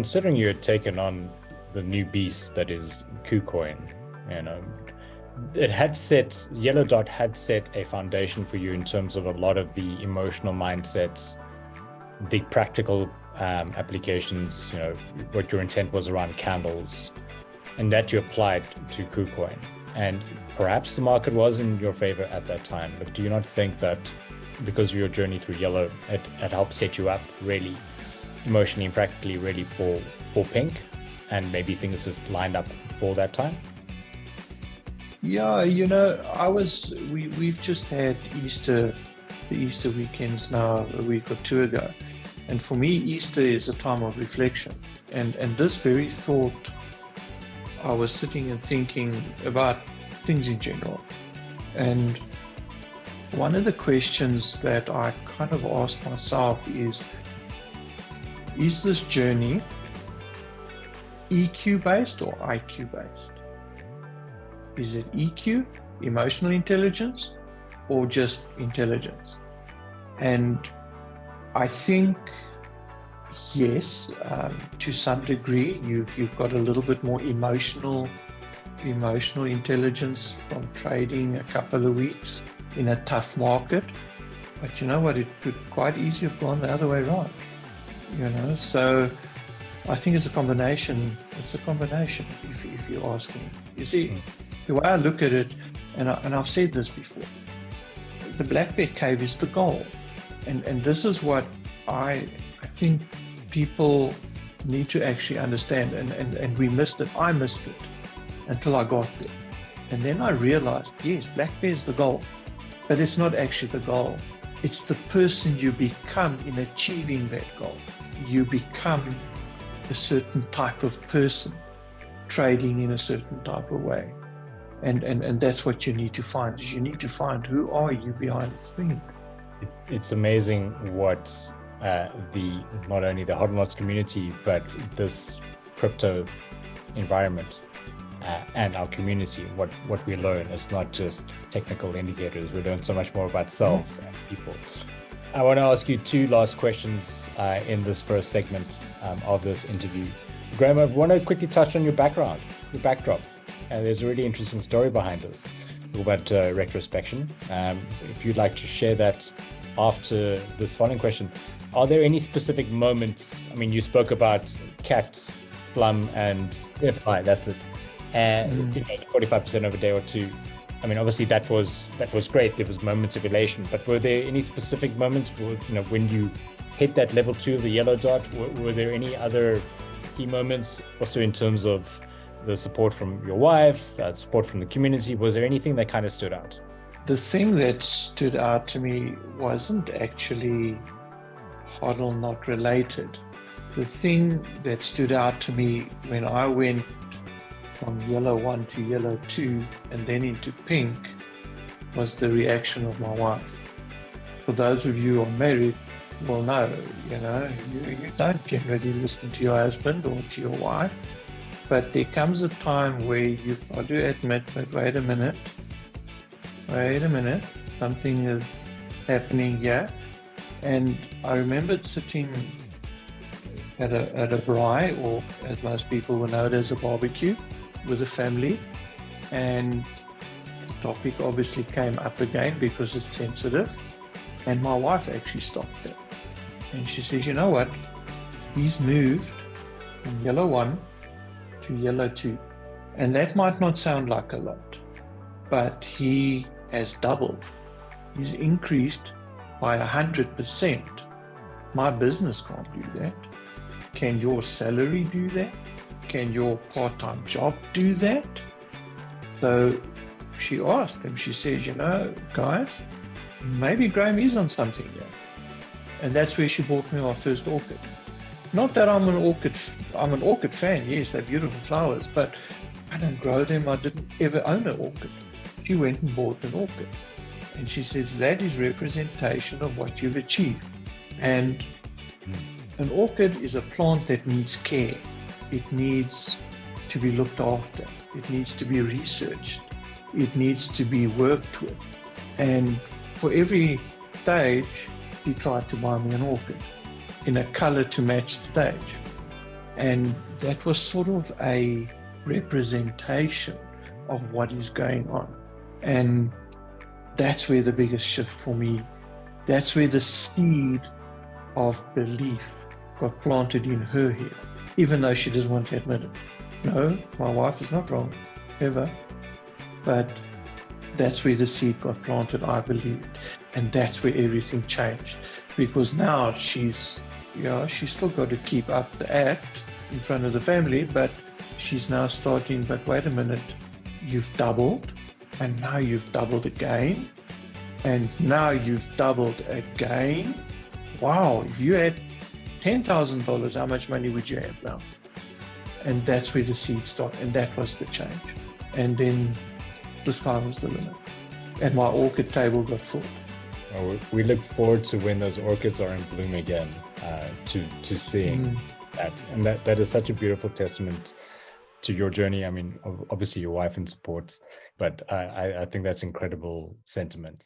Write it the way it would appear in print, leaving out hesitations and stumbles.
considering you had taken on the new beast that is KuCoin, Yellow Dot had set a foundation for you in terms of a lot of the emotional mindsets, the practical applications, what your intent was around candles, and that you applied to KuCoin. And perhaps the market was in your favor at that time, but do you not think that because of your journey through Yellow, it helped set you up really emotionally and practically ready for pink, and maybe things just lined up for that time? Yeah, we've just had the Easter weekends now a week or two ago. And for me, Easter is a time of reflection. And this very thought, I was sitting and thinking about things in general. And one of the questions that I kind of asked myself is this journey EQ based or IQ based? Is it EQ, emotional intelligence, or just intelligence? And I think, yes, to some degree, you've got a little bit more emotional intelligence from trading a couple of weeks in a tough market. But you know what? It could quite easily have gone the other way around. So I think it's a combination. It's a combination, if you ask me. You see, the way I look at it, and I've said this before, the Black Bear Cave is the goal. And this is what I think people need to actually understand. And we missed it. I missed it until I got there. And then I realized, yes, Black Bear is the goal, but it's not actually the goal. It's the person you become in achieving that goal. You become a certain type of person trading in a certain type of way. And that's what you need to find. Is you need to find who are you behind the screen. It's amazing what not only the Hodlnots community, but this crypto environment and our community, what we learn is not just technical indicators. We learn so much more about self and people. I want to ask you two last questions in this first segment of this interview. Graham, I want to quickly touch on your background, your backdrop. There's a really interesting story behind this, about retrospection. If you'd like to share that after this following question, are there any specific moments? I mean, you spoke about Cat, Plum, and FI, that's it. And 45% of a day or two. I mean, obviously that was great. There was moments of elation, but were there any specific moments when you hit that level 2 of the Yellow Dot? Were there any other key moments also in terms of the support from your wife, support from the community? Was there anything that kind of stood out? The thing that stood out to me wasn't actually Hodlnot related. The thing that stood out to me when I went from Yellow 1 to Yellow 2 and then into pink was the reaction of my wife. For those of you who are married will know, you don't generally listen to your husband or to your wife. But there comes a time where you've got to admit, but wait a minute, something is happening here. And I remembered sitting at a braai, or as most people will know it as a barbecue, with a family. And the topic obviously came up again because it's sensitive. And my wife actually stopped it. And she says, you know what, he's moved from Yellow 1 to Yellow 2. And that might not sound like a lot, but he has doubled. He's increased by 100%. My business can't do that. Can your salary do that? Can your part-time job do that? So she asked him, she says, guys, maybe Graham is on something here. And that's where she bought me my first orchid. Not that I'm an orchid fan. Yes, they're beautiful flowers, but I don't grow them. I didn't ever own an orchid. She went and bought an orchid. And she says, that is representation of what you've achieved. And an orchid is a plant that needs care. It needs to be looked after. It needs to be researched. It needs to be worked with. And for every stage, he tried to buy me an orchid in a color to match the stage. And that was sort of a representation of what is going on. And that's where the biggest shift for me, that's where the seed of belief got planted in her head, even though she doesn't want to admit it. No, my wife is not wrong, ever. But that's where the seed got planted, I believe. And that's where everything changed. Because now she's still got to keep up the act in front of the family, but she's now starting, but wait a minute, you've doubled, and now you've doubled again, and now you've doubled again. Wow, if you had $10,000, how much money would you have now? And that's where the seed started, and that was the change. And then the sky was the limit, and my orchid table got full. Well, we look forward to when those orchids are in bloom again, to seeing that. And that is such a beautiful testament to your journey. I mean, obviously your wife and supports, but I think that's incredible sentiment.